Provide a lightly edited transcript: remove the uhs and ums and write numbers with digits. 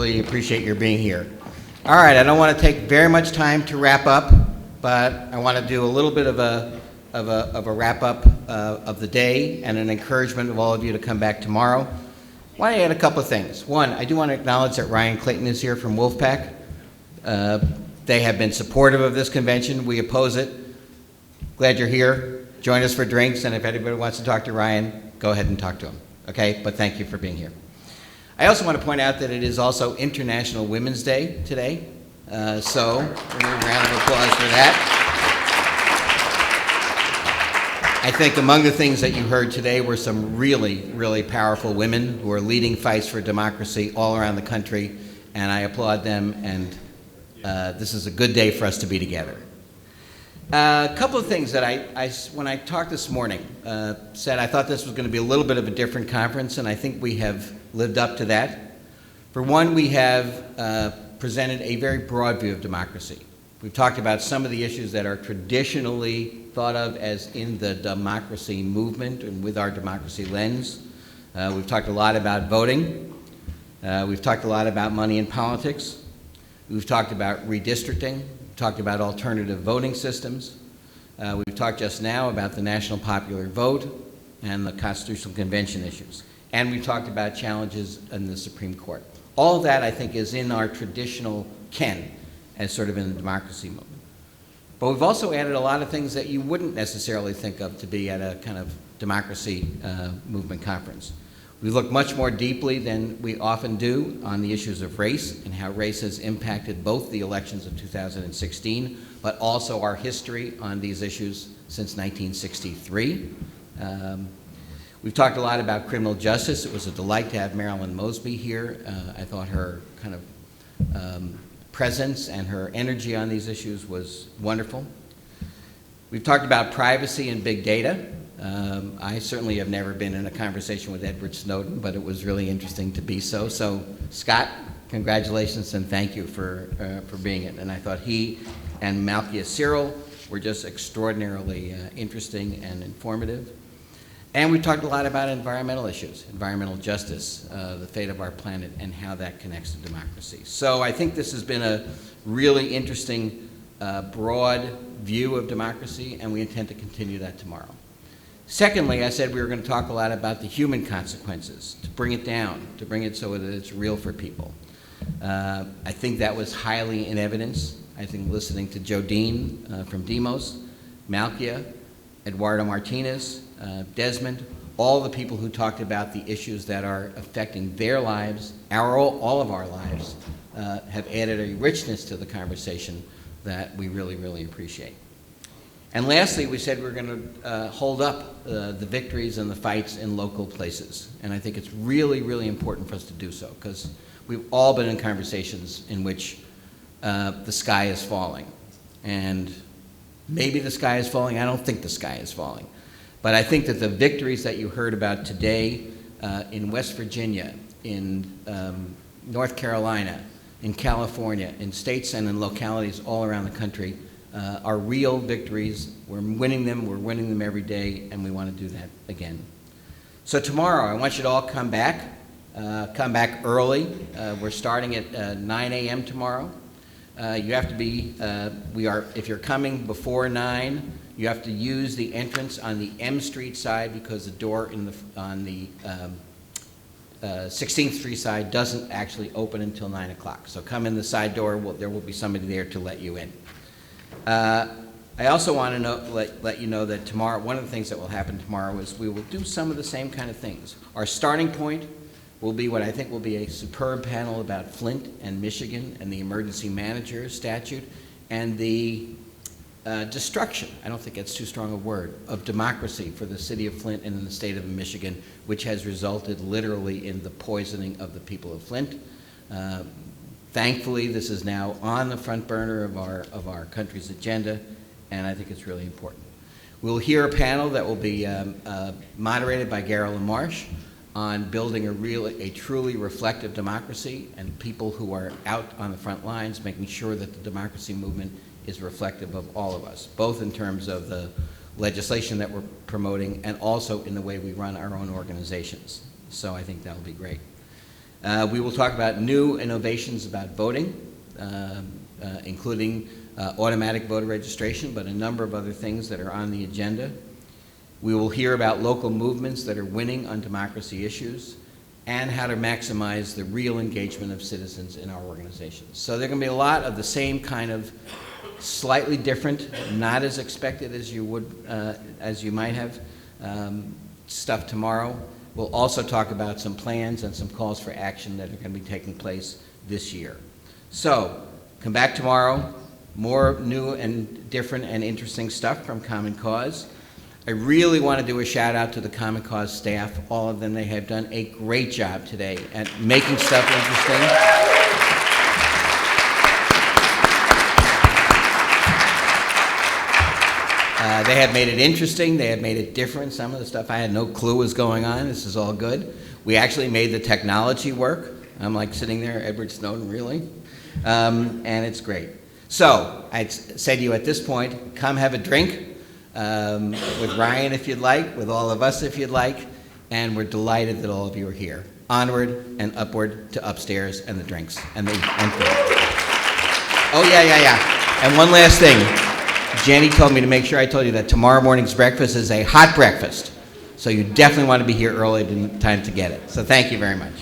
really appreciate your being here. All right, I don't want to take very much time to wrap up, but I want to do a little bit of a wrap up of the day and an encouragement of all of you to come back tomorrow. I want to add a couple of things. One, I do want to acknowledge that Ryan Clayton is here from Wolfpack. They have been supportive of this convention. We oppose it. Glad you're here. Join us for drinks, and if anybody wants to talk to Ryan, go ahead and talk to him. Okay? But thank you for being here. I also want to point out that it is also International Women's Day today. So, a round of applause for that. I think among the things that you heard today were some really, really powerful women who are leading fights for democracy all around the country, and I applaud them, and this is a good day for us to be together. A couple of things that when I talked this morning, said I thought this was going to be a little bit of a different conference, and I think we have lived up to that. For one, we have presented a very broad view of democracy. We've talked about some of the issues that are traditionally thought of as in the democracy movement and with our democracy lens. We've talked a lot about voting. We've talked a lot about money in politics. We've talked about redistricting. We've talked about alternative voting systems. We've talked just now about the national popular vote and the Constitutional Convention issues. And we've talked about challenges in the Supreme Court. All of that, I think, is in our traditional ken as sort of in the democracy movement. But we've also added a lot of things that you wouldn't necessarily think of to be at a kind of democracy movement conference. We look much more deeply than we often do on the issues of race and how race has impacted both the elections of 2016, but also our history on these issues since 1963. We've talked a lot about criminal justice. It was a delight to have Marilyn Mosby here. I thought her kind of presence and her energy on these issues was wonderful. We've talked about privacy and big data. I certainly have never been in a conversation with Edward Snowden, but it was really interesting to be so. So, Scott, congratulations and thank you for being it. And I thought he and Malkia Cyril were just extraordinarily interesting and informative. And we talked a lot about environmental issues, environmental justice, the fate of our planet, and how that connects to democracy. So I think this has been a really interesting, broad view of democracy, and we intend to continue that tomorrow. Secondly, I said we were going to talk a lot about the human consequences, to bring it down, to bring it so that it's real for people. I think that was highly in evidence. I think listening to Jodine from Demos, Malkia, Eduardo Martinez, Desmond, all the people who talked about the issues that are affecting their lives, all of our lives, have added a richness to the conversation that we really, really appreciate. And lastly, we said we're going to hold up the victories and the fights in local places. And I think it's really, really important for us to do so, because we've all been in conversations in which the sky is falling. And maybe the sky is falling. I don't think the sky is falling. But I think that the victories that you heard about today in West Virginia, in North Carolina, in California, in states and in localities all around the country are real victories. We're winning them every day, and we want to do that again. So tomorrow, I want you to all come back early. We're starting at 9 a.m. tomorrow. You have to be, if you're coming before 9, you have to use the entrance on the M Street side because the door on the 16th Street side doesn't actually open until 9 o'clock. So come in the side door, there will be somebody there to let you in. I also want to let you know that tomorrow, one of the things that will happen tomorrow is we will do some of the same kind of things. Our starting point will be what I think will be a superb panel about Flint and Michigan and the emergency manager statute and the destruction, I don't think that's too strong a word, of democracy for the city of Flint and in the state of Michigan, which has resulted literally in the poisoning of the people of Flint. Thankfully, this is now on the front burner of our country's agenda, and I think it's really important. We'll hear a panel that will be moderated by Garrett LaMarche on building a truly reflective democracy and people who are out on the front lines, making sure that the democracy movement is reflective of all of us, both in terms of the legislation that we're promoting and also in the way we run our own organizations. So I think that'll be great. We will talk about new innovations about voting, including automatic voter registration, but a number of other things that are on the agenda. We will hear about local movements that are winning on democracy issues and how to maximize the real engagement of citizens in our organizations. So there are going to be a lot of the same kind of slightly different, not as expected as you would, as you might have, stuff tomorrow. We'll also talk about some plans and some calls for action that are going to be taking place this year. So come back tomorrow, more new and different and interesting stuff from Common Cause. I really want to do a shout out to the Common Cause staff, all of them. They have done a great job today at making stuff interesting. They have made it interesting. They have made it different. Some of the stuff I had no clue was going on. This is all good. We actually made the technology work. I'm like sitting there, Edward Snowden, really? And it's great. So I'd say to you at this point, come have a drink with Ryan if you'd like, with all of us if you'd like, and we're delighted that all of you are here. Onward and upward to upstairs and the drinks and the food. Oh, yeah. And one last thing. Jenny told me to make sure I told you that tomorrow morning's breakfast is a hot breakfast. So you definitely want to be here early in time to get it. So thank you very much.